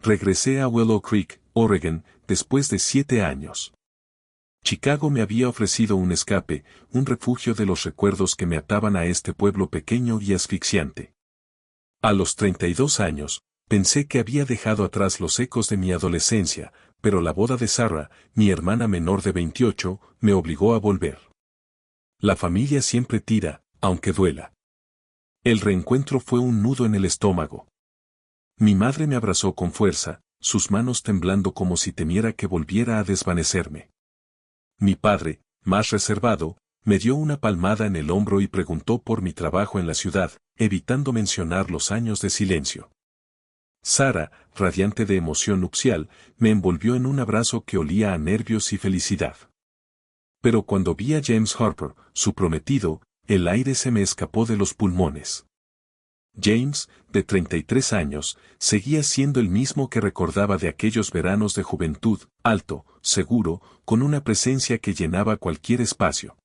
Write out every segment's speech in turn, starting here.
Regresé a Willow Creek, Oregon, después de 7 años. Chicago me había ofrecido un escape, un refugio de los recuerdos que me ataban a este pueblo pequeño y asfixiante. A los 32 años, pensé que había dejado atrás los ecos de mi adolescencia, pero la boda de Sarah, mi hermana menor de 28, me obligó a volver. La familia siempre tira, aunque duela. El reencuentro fue un nudo en el estómago. Mi madre me abrazó con fuerza, sus manos temblando como si temiera que volviera a desvanecerme. Mi padre, más reservado, me dio una palmada en el hombro y preguntó por mi trabajo en la ciudad, evitando mencionar los años de silencio. Sarah, radiante de emoción nupcial, me envolvió en un abrazo que olía a nervios y felicidad. Pero cuando vi a James Harper, su prometido, el aire se me escapó de los pulmones. James, de 33 años, seguía siendo el mismo que recordaba de aquellos veranos de juventud, alto, seguro, con una presencia que llenaba cualquier espacio.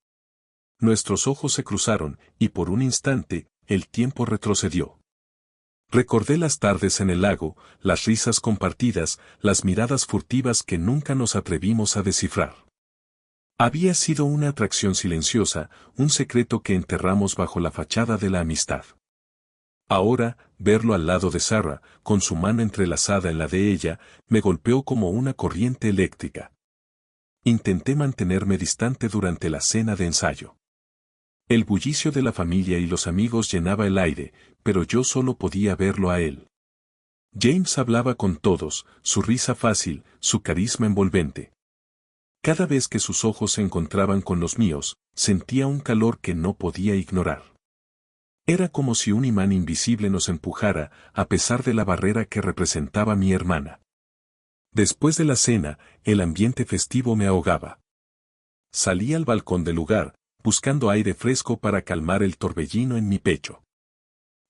Nuestros ojos se cruzaron, y por un instante, el tiempo retrocedió. Recordé las tardes en el lago, las risas compartidas, las miradas furtivas que nunca nos atrevimos a descifrar. Había sido una atracción silenciosa, un secreto que enterramos bajo la fachada de la amistad. Ahora, verlo al lado de Sarah, con su mano entrelazada en la de ella, me golpeó como una corriente eléctrica. Intenté mantenerme distante durante la cena de ensayo. El bullicio de la familia y los amigos llenaba el aire, pero yo solo podía verlo a él. James hablaba con todos, su risa fácil, su carisma envolvente. Cada vez que sus ojos se encontraban con los míos, sentía un calor que no podía ignorar. Era como si un imán invisible nos empujara, a pesar de la barrera que representaba mi hermana. Después de la cena, el ambiente festivo me ahogaba. Salí al balcón del lugar, buscando aire fresco para calmar el torbellino en mi pecho.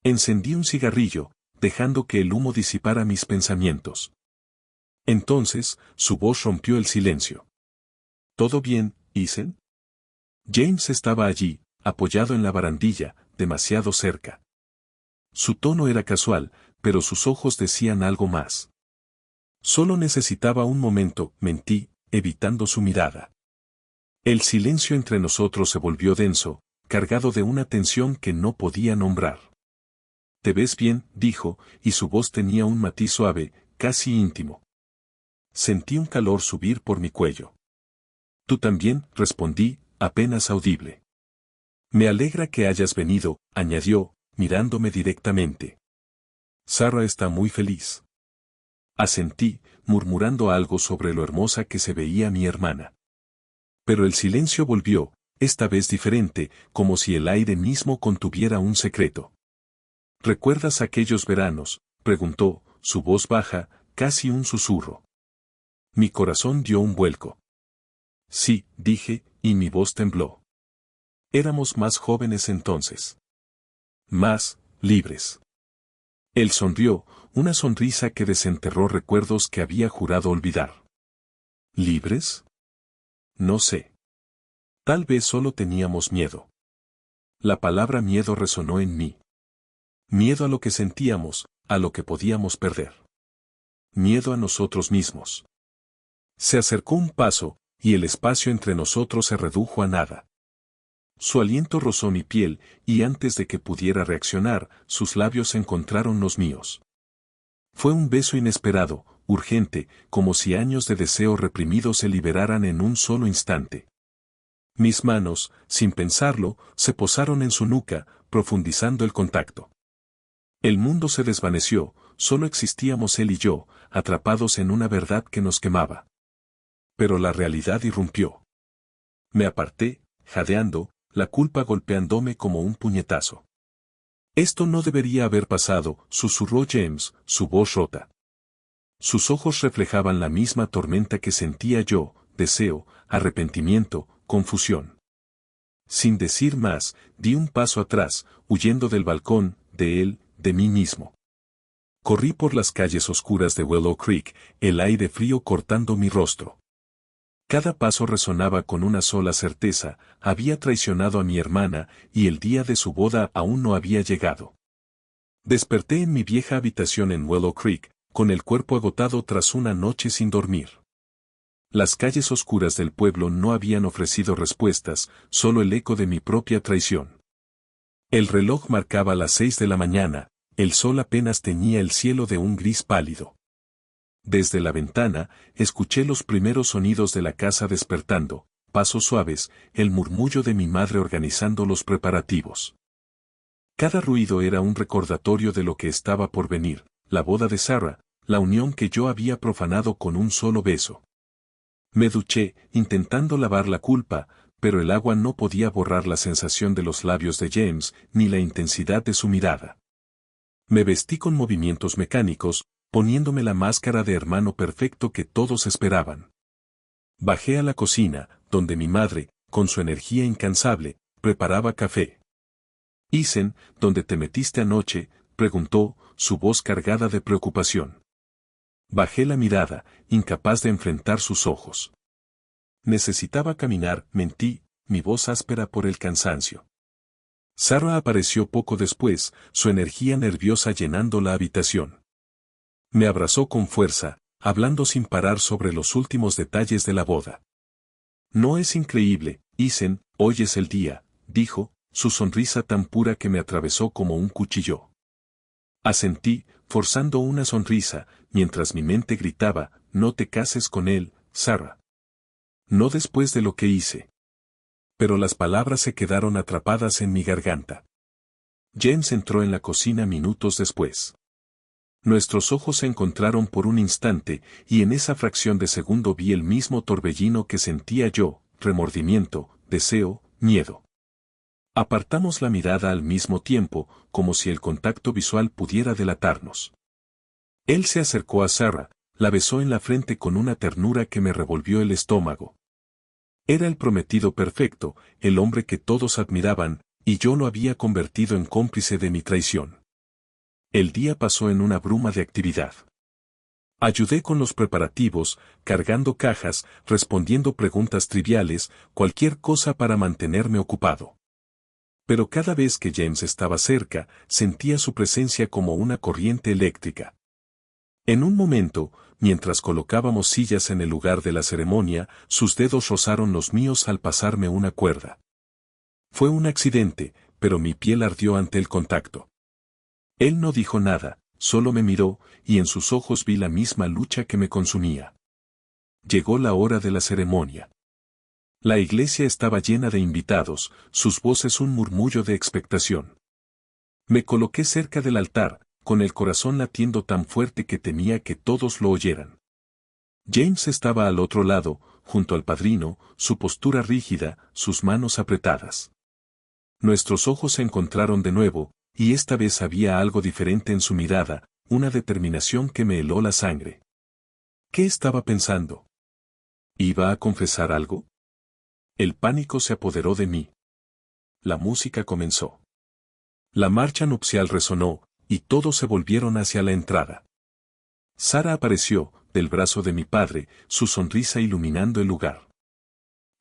Encendí un cigarrillo, dejando que el humo disipara mis pensamientos. Entonces, su voz rompió el silencio. ¿Todo bien, Isen? James estaba allí, apoyado en la barandilla, demasiado cerca. Su tono era casual, pero sus ojos decían algo más. Solo necesitaba un momento, mentí, evitando su mirada. El silencio entre nosotros se volvió denso, cargado de una tensión que no podía nombrar. «¿Te ves bien?», dijo, y su voz tenía un matiz suave, casi íntimo. Sentí un calor subir por mi cuello. «Tú también», respondí, apenas audible. «Me alegra que hayas venido», añadió, mirándome directamente. «Sarah está muy feliz». Asentí, murmurando algo sobre lo hermosa que se veía mi hermana. Pero el silencio volvió, esta vez diferente, como si el aire mismo contuviera un secreto. «¿Recuerdas aquellos veranos?», preguntó, su voz baja, casi un susurro. Mi corazón dio un vuelco. «Sí», dije, y mi voz tembló. Éramos más jóvenes entonces. Más libres. Él sonrió, una sonrisa que desenterró recuerdos que había jurado olvidar. ¿Libres? No sé. Tal vez solo teníamos miedo. La palabra miedo resonó en mí. Miedo a lo que sentíamos, a lo que podíamos perder. Miedo a nosotros mismos. Se acercó un paso, y el espacio entre nosotros se redujo a nada. Su aliento rozó mi piel, y antes de que pudiera reaccionar, sus labios encontraron los míos. Fue un beso inesperado, urgente, como si años de deseo reprimido se liberaran en un solo instante. Mis manos, sin pensarlo, se posaron en su nuca, profundizando el contacto. El mundo se desvaneció, solo existíamos él y yo, atrapados en una verdad que nos quemaba. Pero la realidad irrumpió. Me aparté, jadeando, la culpa golpeándome como un puñetazo. «Esto no debería haber pasado», susurró James, su voz rota. Sus ojos reflejaban la misma tormenta que sentía yo, deseo, arrepentimiento, confusión. Sin decir más, di un paso atrás, huyendo del balcón, de él, de mí mismo. Corrí por las calles oscuras de Willow Creek, el aire frío cortando mi rostro. Cada paso resonaba con una sola certeza, había traicionado a mi hermana, y el día de su boda aún no había llegado. Desperté en mi vieja habitación en Willow Creek, con el cuerpo agotado tras una noche sin dormir. Las calles oscuras del pueblo no habían ofrecido respuestas, solo el eco de mi propia traición. El reloj marcaba las 6 de la mañana, el sol apenas teñía el cielo de un gris pálido. Desde la ventana, escuché los primeros sonidos de la casa despertando, pasos suaves, el murmullo de mi madre organizando los preparativos. Cada ruido era un recordatorio de lo que estaba por venir, la boda de Sarah, la unión que yo había profanado con un solo beso. Me duché, intentando lavar la culpa, pero el agua no podía borrar la sensación de los labios de James, ni la intensidad de su mirada. Me vestí con movimientos mecánicos, poniéndome la máscara de hermano perfecto que todos esperaban. Bajé a la cocina, donde mi madre, con su energía incansable, preparaba café. «Isen, ¿dónde te metiste anoche?», preguntó, su voz cargada de preocupación. Bajé la mirada, incapaz de enfrentar sus ojos. Necesitaba caminar, mentí, mi voz áspera por el cansancio. Sarah apareció poco después, su energía nerviosa llenando la habitación. Me abrazó con fuerza, hablando sin parar sobre los últimos detalles de la boda. «No es increíble, Isen, hoy es el día», dijo, su sonrisa tan pura que me atravesó como un cuchillo. Asentí, forzando una sonrisa, mientras mi mente gritaba, «No te cases con él, Sarah. No después de lo que hice». Pero las palabras se quedaron atrapadas en mi garganta. James entró en la cocina minutos después. Nuestros ojos se encontraron por un instante, y en esa fracción de segundo vi el mismo torbellino que sentía yo, remordimiento, deseo, miedo. Apartamos la mirada al mismo tiempo, como si el contacto visual pudiera delatarnos. Él se acercó a Sarah, la besó en la frente con una ternura que me revolvió el estómago. Era el prometido perfecto, el hombre que todos admiraban, y yo lo había convertido en cómplice de mi traición. El día pasó en una bruma de actividad. Ayudé con los preparativos, cargando cajas, respondiendo preguntas triviales, cualquier cosa para mantenerme ocupado. Pero cada vez que James estaba cerca, sentía su presencia como una corriente eléctrica. En un momento, mientras colocábamos sillas en el lugar de la ceremonia, sus dedos rozaron los míos al pasarme una cuerda. Fue un accidente, pero mi piel ardió ante el contacto. Él no dijo nada, solo me miró, y en sus ojos vi la misma lucha que me consumía. Llegó la hora de la ceremonia. La iglesia estaba llena de invitados, sus voces un murmullo de expectación. Me coloqué cerca del altar, con el corazón latiendo tan fuerte que temía que todos lo oyeran. James estaba al otro lado, junto al padrino, su postura rígida, sus manos apretadas. Nuestros ojos se encontraron de nuevo, y esta vez había algo diferente en su mirada, una determinación que me heló la sangre. ¿Qué estaba pensando? ¿Iba a confesar algo? El pánico se apoderó de mí. La música comenzó. La marcha nupcial resonó, y todos se volvieron hacia la entrada. Sarah apareció, del brazo de mi padre, su sonrisa iluminando el lugar.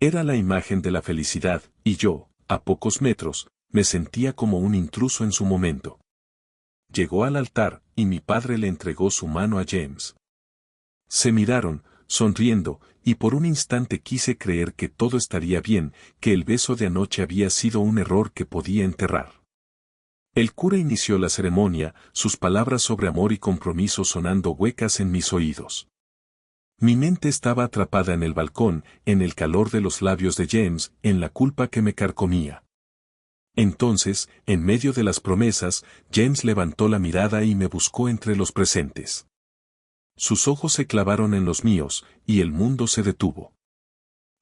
Era la imagen de la felicidad, y yo, a pocos metros, me sentía como un intruso en su momento. Llegó al altar, y mi padre le entregó su mano a James. Se miraron, sonriendo, y por un instante quise creer que todo estaría bien, que el beso de anoche había sido un error que podía enterrar. El cura inició la ceremonia, sus palabras sobre amor y compromiso sonando huecas en mis oídos. Mi mente estaba atrapada en el balcón, en el calor de los labios de James, en la culpa que me carcomía. Entonces, en medio de las promesas, James levantó la mirada y me buscó entre los presentes. Sus ojos se clavaron en los míos, y el mundo se detuvo.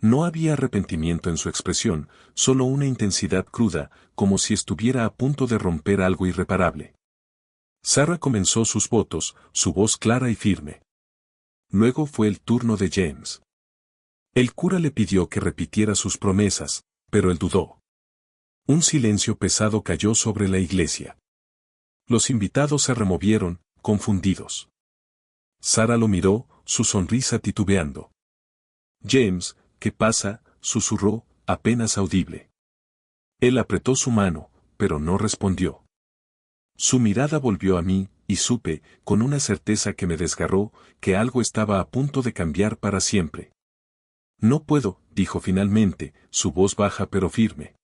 No había arrepentimiento en su expresión, solo una intensidad cruda, como si estuviera a punto de romper algo irreparable. Sarah comenzó sus votos, su voz clara y firme. Luego fue el turno de James. El cura le pidió que repitiera sus promesas, pero él dudó. Un silencio pesado cayó sobre la iglesia. Los invitados se removieron, confundidos. Sarah lo miró, su sonrisa titubeando. «James, ¿qué pasa?», susurró, apenas audible. Él apretó su mano, pero no respondió. Su mirada volvió a mí, y supe, con una certeza que me desgarró, que algo estaba a punto de cambiar para siempre. No puedo, dijo finalmente, su voz baja pero firme.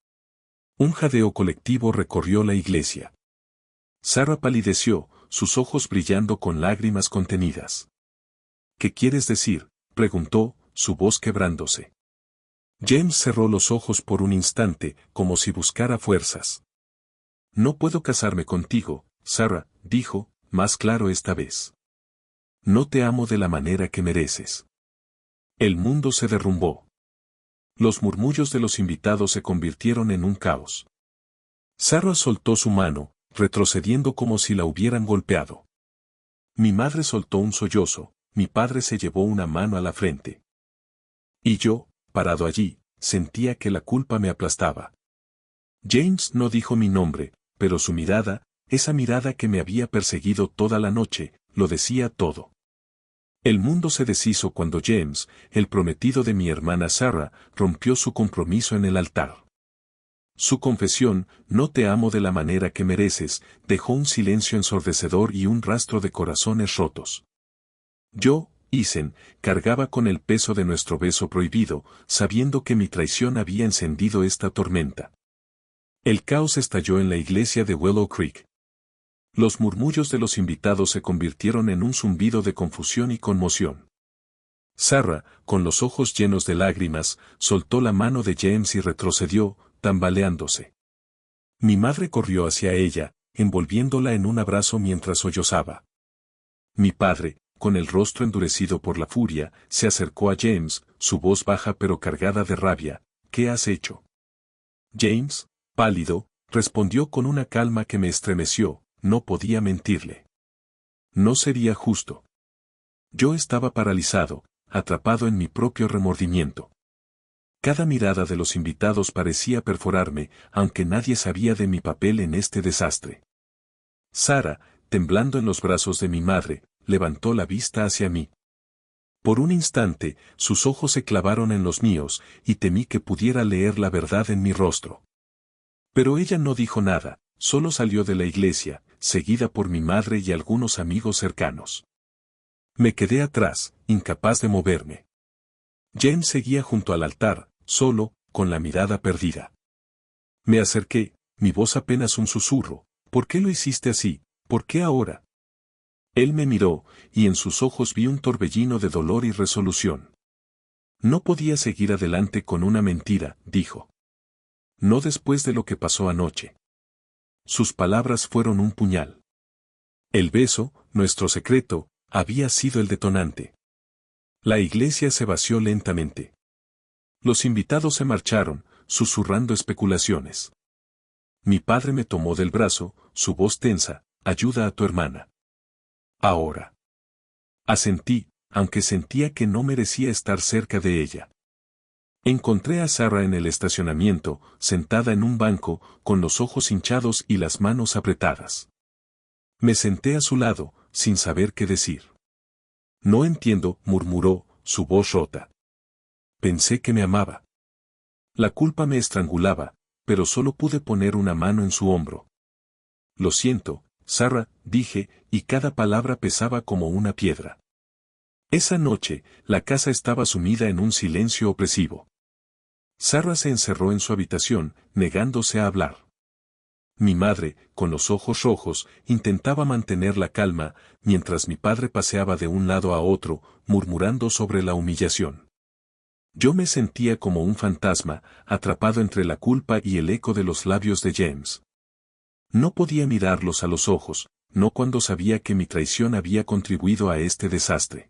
Un jadeo colectivo recorrió la iglesia. Sarah palideció, sus ojos brillando con lágrimas contenidas. ¿Qué quieres decir?, preguntó, su voz quebrándose. James cerró los ojos por un instante, como si buscara fuerzas. No puedo casarme contigo, Sarah, dijo, más claro esta vez. No te amo de la manera que mereces. El mundo se derrumbó. Los murmullos de los invitados se convirtieron en un caos. Sarah soltó su mano, retrocediendo como si la hubieran golpeado. Mi madre soltó un sollozo, mi padre se llevó una mano a la frente. Y yo, parado allí, sentía que la culpa me aplastaba. James no dijo mi nombre, pero su mirada, esa mirada que me había perseguido toda la noche, lo decía todo. El mundo se deshizo cuando James, el prometido de mi hermana Sarah, rompió su compromiso en el altar. Su confesión, no te amo de la manera que mereces, dejó un silencio ensordecedor y un rastro de corazones rotos. Yo, Isen, cargaba con el peso de nuestro beso prohibido, sabiendo que mi traición había encendido esta tormenta. El caos estalló en la iglesia de Willow Creek. Los murmullos de los invitados se convirtieron en un zumbido de confusión y conmoción. Sarah, con los ojos llenos de lágrimas, soltó la mano de James y retrocedió, tambaleándose. Mi madre corrió hacia ella, envolviéndola en un abrazo mientras sollozaba. Mi padre, con el rostro endurecido por la furia, se acercó a James, su voz baja pero cargada de rabia. ¿Qué has hecho? James, pálido, respondió con una calma que me estremeció, no podía mentirle. No sería justo. Yo estaba paralizado, atrapado en mi propio remordimiento. Cada mirada de los invitados parecía perforarme, aunque nadie sabía de mi papel en este desastre. Sarah, temblando en los brazos de mi madre, levantó la vista hacia mí. Por un instante, sus ojos se clavaron en los míos, y temí que pudiera leer la verdad en mi rostro. Pero ella no dijo nada, solo salió de la iglesia, seguida por mi madre y algunos amigos cercanos. Me quedé atrás, incapaz de moverme. James seguía junto al altar, solo, con la mirada perdida. Me acerqué, mi voz apenas un susurro. ¿Por qué lo hiciste así? ¿Por qué ahora? Él me miró, y en sus ojos vi un torbellino de dolor y resolución. No podía seguir adelante con una mentira, dijo. No después de lo que pasó anoche. Sus palabras fueron un puñal. El beso, nuestro secreto, había sido el detonante. La iglesia se vació lentamente. Los invitados se marcharon, susurrando especulaciones. Mi padre me tomó del brazo, su voz tensa, ayuda a tu hermana. Ahora. Asentí, aunque sentía que no merecía estar cerca de ella. Encontré a Sarah en el estacionamiento, sentada en un banco, con los ojos hinchados y las manos apretadas. Me senté a su lado, sin saber qué decir. No entiendo, murmuró, su voz rota. Pensé que me amaba. La culpa me estrangulaba, pero solo pude poner una mano en su hombro. Lo siento, Sarah, dije, y cada palabra pesaba como una piedra. Esa noche, la casa estaba sumida en un silencio opresivo. Sarah se encerró en su habitación, negándose a hablar. Mi madre, con los ojos rojos, intentaba mantener la calma, mientras mi padre paseaba de un lado a otro, murmurando sobre la humillación. Yo me sentía como un fantasma, atrapado entre la culpa y el eco de los labios de James. No podía mirarlos a los ojos, no cuando sabía que mi traición había contribuido a este desastre.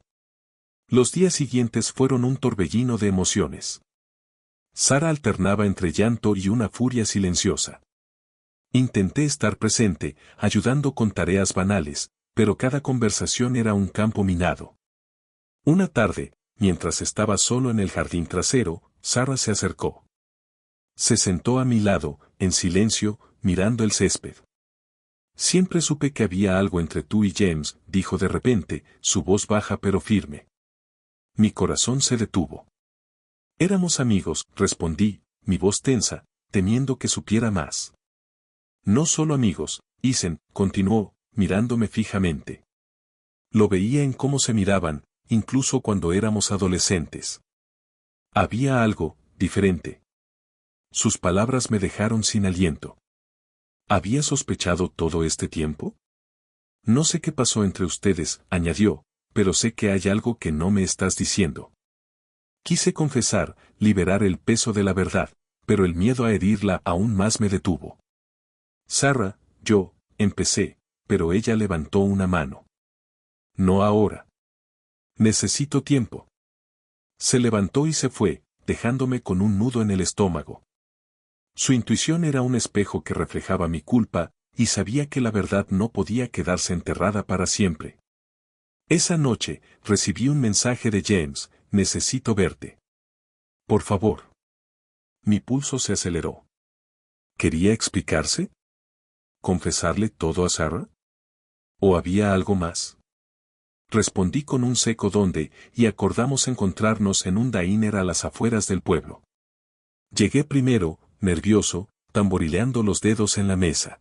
Los días siguientes fueron un torbellino de emociones. Sarah alternaba entre llanto y una furia silenciosa. Intenté estar presente, ayudando con tareas banales, pero cada conversación era un campo minado. Una tarde, mientras estaba solo en el jardín trasero, Sarah se acercó. Se sentó a mi lado, en silencio, mirando el césped. Siempre supe que había algo entre tú y James, dijo de repente, su voz baja pero firme. Mi corazón se detuvo. Éramos amigos, respondí, mi voz tensa, temiendo que supiera más. No solo amigos, Isen, continuó, mirándome fijamente. Lo veía en cómo se miraban, incluso cuando éramos adolescentes. Había algo diferente. Sus palabras me dejaron sin aliento. ¿Había sospechado todo este tiempo? No sé qué pasó entre ustedes, añadió, pero sé que hay algo que no me estás diciendo. Quise confesar, liberar el peso de la verdad, pero el miedo a herirla aún más me detuvo. Sarah, empecé, pero ella levantó una mano. No ahora. Necesito tiempo. Se levantó y se fue, dejándome con un nudo en el estómago. Su intuición era un espejo que reflejaba mi culpa, y sabía que la verdad no podía quedarse enterrada para siempre. Esa noche, recibí un mensaje de James: necesito verte. Por favor. Mi pulso se aceleró. ¿Quería explicarse? ¿Confesarle todo a Sarah? ¿O había algo más? Respondí con un seco "¿dónde?" y acordamos encontrarnos en un diner a las afueras del pueblo. Llegué primero, nervioso, tamborileando los dedos en la mesa.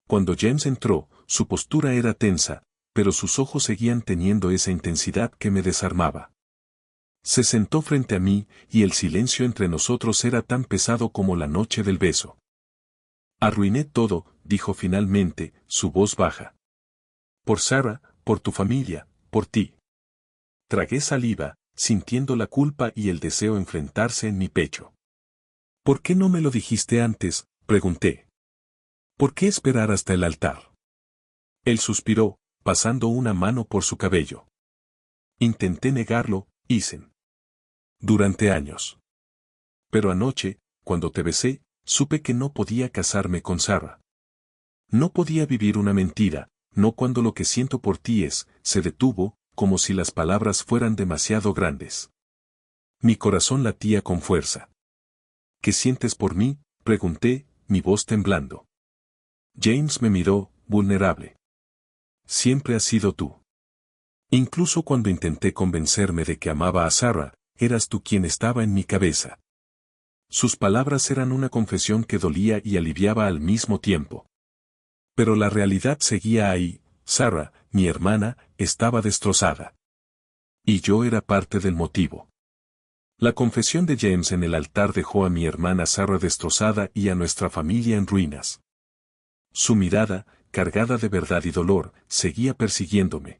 Cuando James entró, su postura era tensa, pero sus ojos seguían teniendo esa intensidad que me desarmaba. Se sentó frente a mí, y el silencio entre nosotros era tan pesado como la noche del beso. Arruiné todo, dijo finalmente, su voz baja. Por Sarah, por tu familia, por ti. Tragué saliva, sintiendo la culpa y el deseo enfrentarse en mi pecho. ¿Por qué no me lo dijiste antes?, pregunté. ¿Por qué esperar hasta el altar? Él suspiró, pasando una mano por su cabello. Intenté negarlo, Ethan. Durante años. Pero anoche, cuando te besé, supe que no podía casarme con Sarah. No podía vivir una mentira, no cuando lo que siento por ti es. Se detuvo, como si las palabras fueran demasiado grandes. Mi corazón latía con fuerza. ¿Qué sientes por mí?, pregunté, mi voz temblando. James me miró, vulnerable. Siempre has sido tú. Incluso cuando intenté convencerme de que amaba a Sarah, eras tú quien estaba en mi cabeza. Sus palabras eran una confesión que dolía y aliviaba al mismo tiempo. Pero la realidad seguía ahí. Sarah, mi hermana, estaba destrozada. Y yo era parte del motivo. La confesión de James en el altar dejó a mi hermana Sarah destrozada y a nuestra familia en ruinas. Su mirada, cargada de verdad y dolor, seguía persiguiéndome.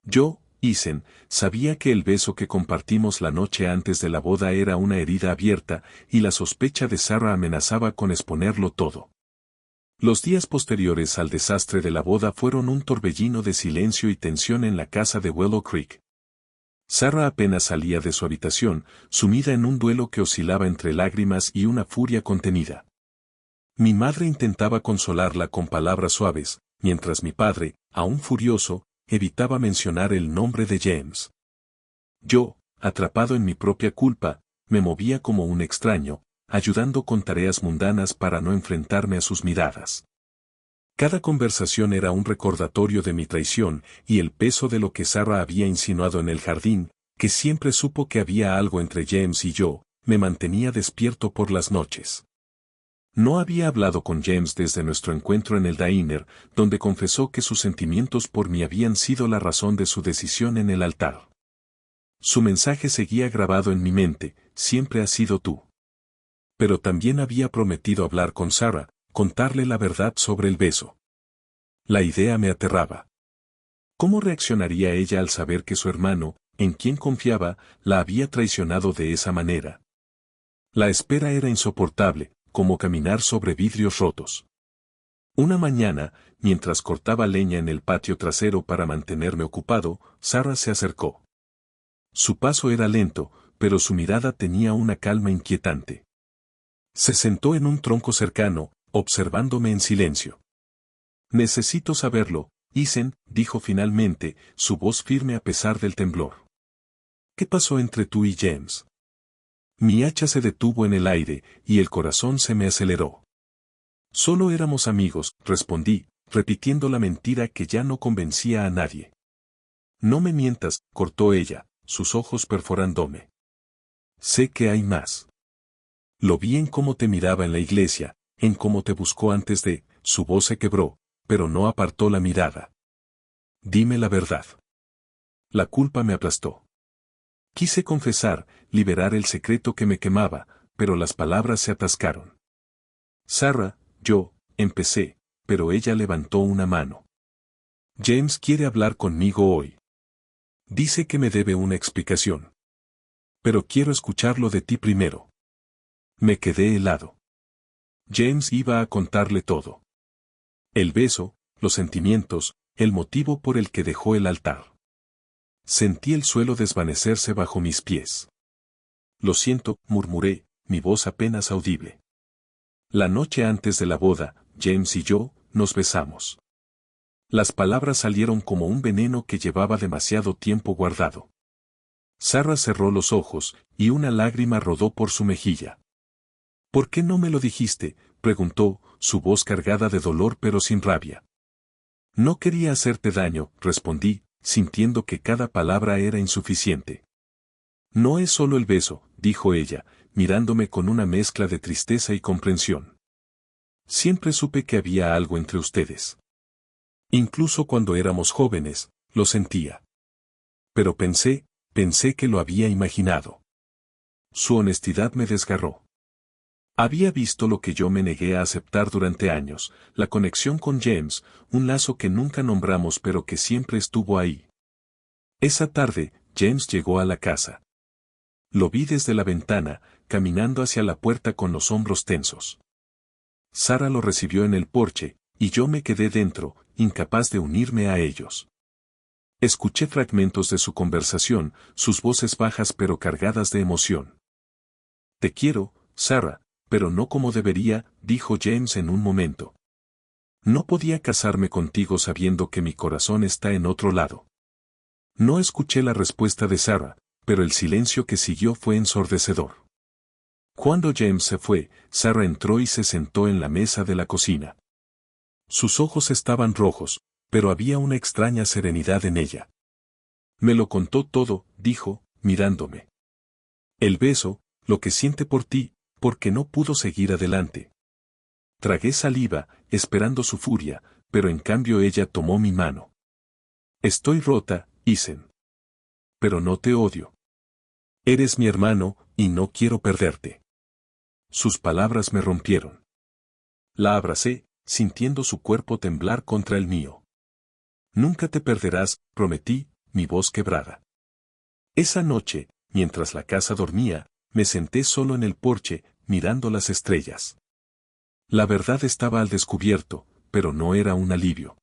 Yo, Ethan, sabía que el beso que compartimos la noche antes de la boda era una herida abierta, y la sospecha de Sarah amenazaba con exponerlo todo. Los días posteriores al desastre de la boda fueron un torbellino de silencio y tensión en la casa de Willow Creek. Sarah apenas salía de su habitación, sumida en un duelo que oscilaba entre lágrimas y una furia contenida. Mi madre intentaba consolarla con palabras suaves, mientras mi padre, aún furioso, evitaba mencionar el nombre de James. Yo, atrapado en mi propia culpa, me movía como un extraño, ayudando con tareas mundanas para no enfrentarme a sus miradas. Cada conversación era un recordatorio de mi traición y el peso de lo que Sarah había insinuado en el jardín, que siempre supo que había algo entre James y yo, me mantenía despierto por las noches. No había hablado con James desde nuestro encuentro en el diner, donde confesó que sus sentimientos por mí habían sido la razón de su decisión en el altar. Su mensaje seguía grabado en mi mente: siempre has sido tú. Pero también había prometido hablar con Sarah, contarle la verdad sobre el beso. La idea me aterraba. ¿Cómo reaccionaría ella al saber que su hermano, en quien confiaba, la había traicionado de esa manera? La espera era insoportable, como caminar sobre vidrios rotos. Una mañana, mientras cortaba leña en el patio trasero para mantenerme ocupado, Sarah se acercó. Su paso era lento, pero su mirada tenía una calma inquietante. Se sentó en un tronco cercano, observándome en silencio. Necesito saberlo, Ethan, dijo finalmente, su voz firme a pesar del temblor. ¿Qué pasó entre tú y James? Mi hacha se detuvo en el aire, y el corazón se me aceleró. Solo éramos amigos, respondí, repitiendo la mentira que ya no convencía a nadie. No me mientas, cortó ella, sus ojos perforándome. Sé que hay más. Lo vi en cómo te miraba en la iglesia, en cómo te buscó antes de. Su voz se quebró, pero no apartó la mirada. Dime la verdad. La culpa me aplastó. Quise confesar, liberar el secreto que me quemaba, pero las palabras se atascaron. Sarah, empecé, pero ella levantó una mano. James quiere hablar conmigo hoy. Dice que me debe una explicación. Pero quiero escucharlo de ti primero. Me quedé helado. James iba a contarle todo. El beso, los sentimientos, el motivo por el que dejó el altar. Sentí el suelo desvanecerse bajo mis pies. Lo siento, murmuré, mi voz apenas audible. La noche antes de la boda, James y yo, nos besamos. Las palabras salieron como un veneno que llevaba demasiado tiempo guardado. Sarah cerró los ojos, y una lágrima rodó por su mejilla. ¿Por qué no me lo dijiste?, preguntó, su voz cargada de dolor pero sin rabia. No quería hacerte daño, respondí, sintiendo que cada palabra era insuficiente. No es solo el beso, dijo ella, mirándome con una mezcla de tristeza y comprensión. Siempre supe que había algo entre ustedes. Incluso cuando éramos jóvenes, lo sentía. Pero pensé que lo había imaginado. Su honestidad me desgarró. Había visto lo que yo me negué a aceptar durante años, la conexión con James, un lazo que nunca nombramos pero que siempre estuvo ahí. Esa tarde, James llegó a la casa. Lo vi desde la ventana, caminando hacia la puerta con los hombros tensos. Sarah lo recibió en el porche, y yo me quedé dentro, incapaz de unirme a ellos. Escuché fragmentos de su conversación, sus voces bajas pero cargadas de emoción. Te quiero, Sarah, pero no como debería, dijo James en un momento. No podía casarme contigo sabiendo que mi corazón está en otro lado. No escuché la respuesta de Sarah, pero el silencio que siguió fue ensordecedor. Cuando James se fue, Sarah entró y se sentó en la mesa de la cocina. Sus ojos estaban rojos, pero había una extraña serenidad en ella. Me lo contó todo, dijo, mirándome. El beso, lo que siente por ti, porque no pudo seguir adelante. Tragué saliva, esperando su furia, pero en cambio ella tomó mi mano. Estoy rota, Isen. Pero no te odio. Eres mi hermano, y no quiero perderte. Sus palabras me rompieron. La abracé, sintiendo su cuerpo temblar contra el mío. Nunca te perderás, prometí, mi voz quebrada. Esa noche, mientras la casa dormía, me senté solo en el porche, mirando las estrellas. La verdad estaba al descubierto, pero no era un alivio.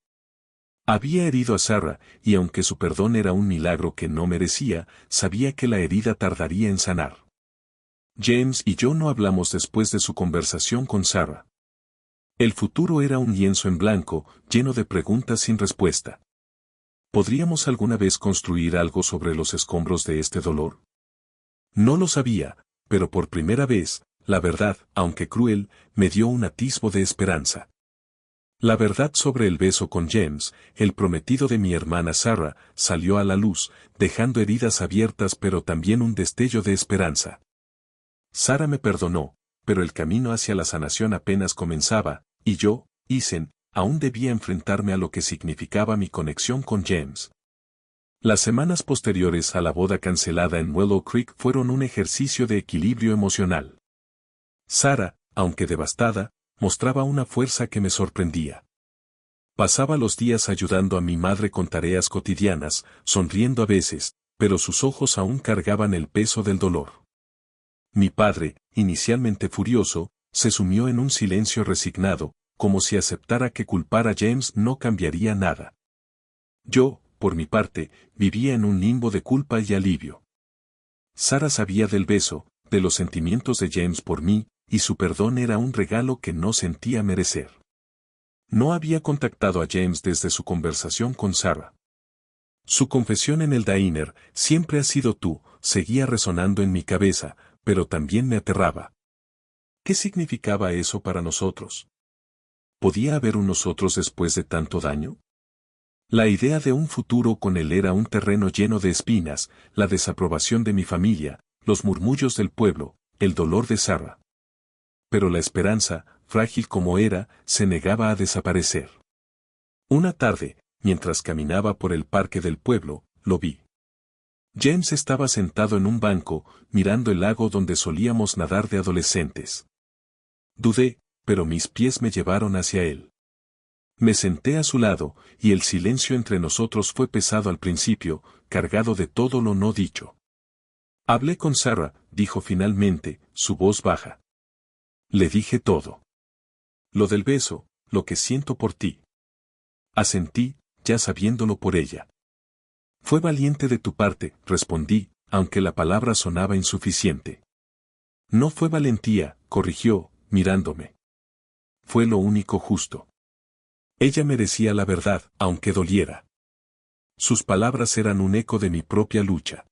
Había herido a Sarah, y aunque su perdón era un milagro que no merecía, sabía que la herida tardaría en sanar. James y yo no hablamos después de su conversación con Sarah. El futuro era un lienzo en blanco, lleno de preguntas sin respuesta. ¿Podríamos alguna vez construir algo sobre los escombros de este dolor? No lo sabía, pero por primera vez, la verdad, aunque cruel, me dio un atisbo de esperanza. La verdad sobre el beso con James, el prometido de mi hermana Sarah, salió a la luz, dejando heridas abiertas pero también un destello de esperanza. Sarah me perdonó, pero el camino hacia la sanación apenas comenzaba, y yo, Isen, aún debía enfrentarme a lo que significaba mi conexión con James. Las semanas posteriores a la boda cancelada en Willow Creek fueron un ejercicio de equilibrio emocional. Sarah, aunque devastada, mostraba una fuerza que me sorprendía. Pasaba los días ayudando a mi madre con tareas cotidianas, sonriendo a veces, pero sus ojos aún cargaban el peso del dolor. Mi padre, inicialmente furioso, se sumió en un silencio resignado, como si aceptara que culpar a James no cambiaría nada. Yo, por mi parte, vivía en un limbo de culpa y alivio. Sarah sabía del beso, de los sentimientos de James por mí, y su perdón era un regalo que no sentía merecer. No había contactado a James desde su conversación con Sarah. Su confesión en el diner, siempre has sido tú, seguía resonando en mi cabeza, pero también me aterraba. ¿Qué significaba eso para nosotros? ¿Podía haber un nosotros después de tanto daño? La idea de un futuro con él era un terreno lleno de espinas, la desaprobación de mi familia, los murmullos del pueblo, el dolor de Sarah. Pero la esperanza, frágil como era, se negaba a desaparecer. Una tarde, mientras caminaba por el parque del pueblo, lo vi. James estaba sentado en un banco, mirando el lago donde solíamos nadar de adolescentes. Dudé, pero mis pies me llevaron hacia él. Me senté a su lado, y el silencio entre nosotros fue pesado al principio, cargado de todo lo no dicho. Hablé con Sarah, dijo finalmente, su voz baja. Le dije todo. Lo del beso, lo que siento por ti. Asentí, ya sabiéndolo por ella. Fue valiente de tu parte, respondí, aunque la palabra sonaba insuficiente. No fue valentía, corrigió, mirándome. Fue lo único justo. Ella merecía la verdad, aunque doliera. Sus palabras eran un eco de mi propia lucha.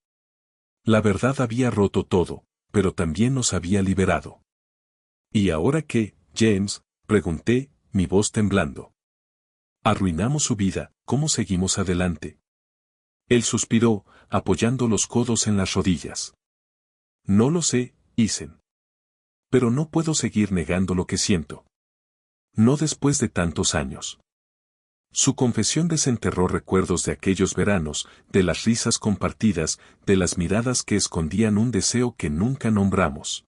La verdad había roto todo, pero también nos había liberado. ¿Y ahora qué, James?, pregunté, mi voz temblando. Arruinamos su vida, ¿cómo seguimos adelante? Él suspiró, apoyando los codos en las rodillas. No lo sé, Isen. Pero no puedo seguir negando lo que siento. No después de tantos años. Su confesión desenterró recuerdos de aquellos veranos, de las risas compartidas, de las miradas que escondían un deseo que nunca nombramos.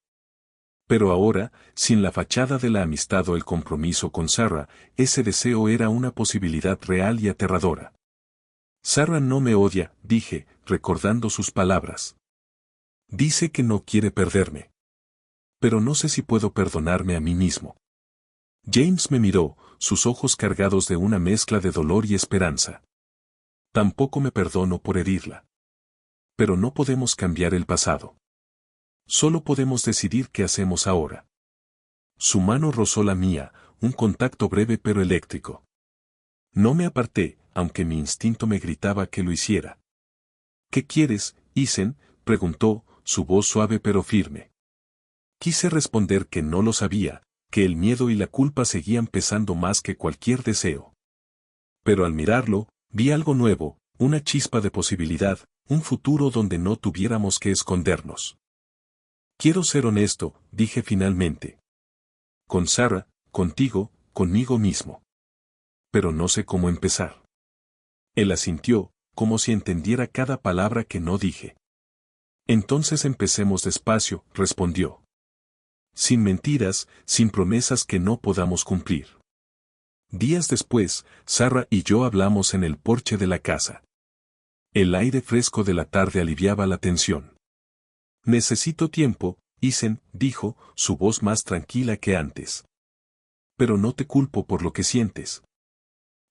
Pero ahora, sin la fachada de la amistad o el compromiso con Sarah, ese deseo era una posibilidad real y aterradora. Sarah no me odia, dije, recordando sus palabras. Dice que no quiere perderme. Pero no sé si puedo perdonarme a mí mismo. James me miró, sus ojos cargados de una mezcla de dolor y esperanza. Tampoco me perdono por herirla. Pero no podemos cambiar el pasado. Solo podemos decidir qué hacemos ahora. Su mano rozó la mía, un contacto breve pero eléctrico. No me aparté, aunque mi instinto me gritaba que lo hiciera. ¿Qué quieres, Isen?, preguntó, su voz suave pero firme. Quise responder que no lo sabía, que el miedo y la culpa seguían pesando más que cualquier deseo. Pero al mirarlo, vi algo nuevo, una chispa de posibilidad, un futuro donde no tuviéramos que escondernos. Quiero ser honesto, dije finalmente. Con Sarah, contigo, conmigo mismo. Pero no sé cómo empezar. Él asintió, como si entendiera cada palabra que no dije. Entonces empecemos despacio, respondió. Sin mentiras, sin promesas que no podamos cumplir. Días después, Sarah y yo hablamos en el porche de la casa. El aire fresco de la tarde aliviaba la tensión. Necesito tiempo, Isen, dijo, su voz más tranquila que antes. Pero no te culpo por lo que sientes.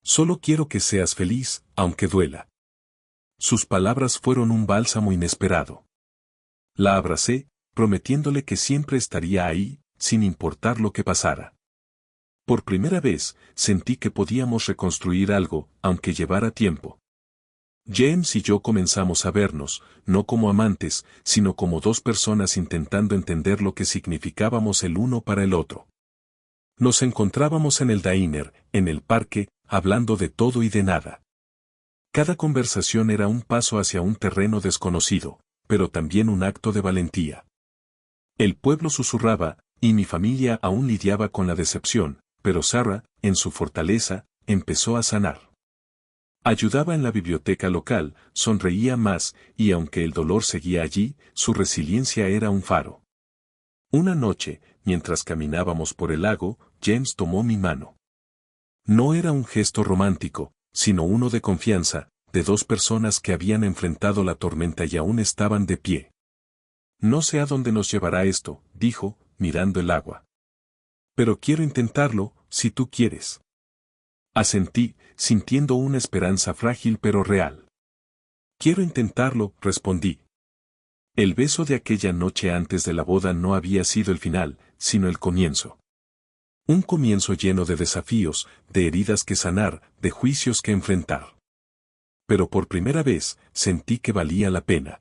Solo quiero que seas feliz, aunque duela. Sus palabras fueron un bálsamo inesperado. La abracé, prometiéndole que siempre estaría ahí, sin importar lo que pasara. Por primera vez, sentí que podíamos reconstruir algo, aunque llevara tiempo. James y yo comenzamos a vernos, no como amantes, sino como dos personas intentando entender lo que significábamos el uno para el otro. Nos encontrábamos en el diner, en el parque, hablando de todo y de nada. Cada conversación era un paso hacia un terreno desconocido, pero también un acto de valentía. El pueblo susurraba, y mi familia aún lidiaba con la decepción, pero Sarah, en su fortaleza, empezó a sanar. Ayudaba en la biblioteca local, sonreía más, y aunque el dolor seguía allí, su resiliencia era un faro. Una noche, mientras caminábamos por el lago, James tomó mi mano. No era un gesto romántico, sino uno de confianza, de dos personas que habían enfrentado la tormenta y aún estaban de pie. No sé a dónde nos llevará esto, dijo, mirando el agua. Pero quiero intentarlo, si tú quieres. Asentí, sintiendo una esperanza frágil pero real. Quiero intentarlo, respondí. El beso de aquella noche antes de la boda no había sido el final, sino el comienzo. Un comienzo lleno de desafíos, de heridas que sanar, de juicios que enfrentar. Pero por primera vez, sentí que valía la pena.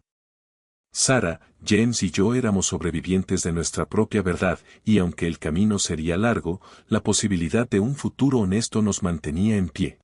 Sarah, James y yo éramos sobrevivientes de nuestra propia verdad, y aunque el camino sería largo, la posibilidad de un futuro honesto nos mantenía en pie.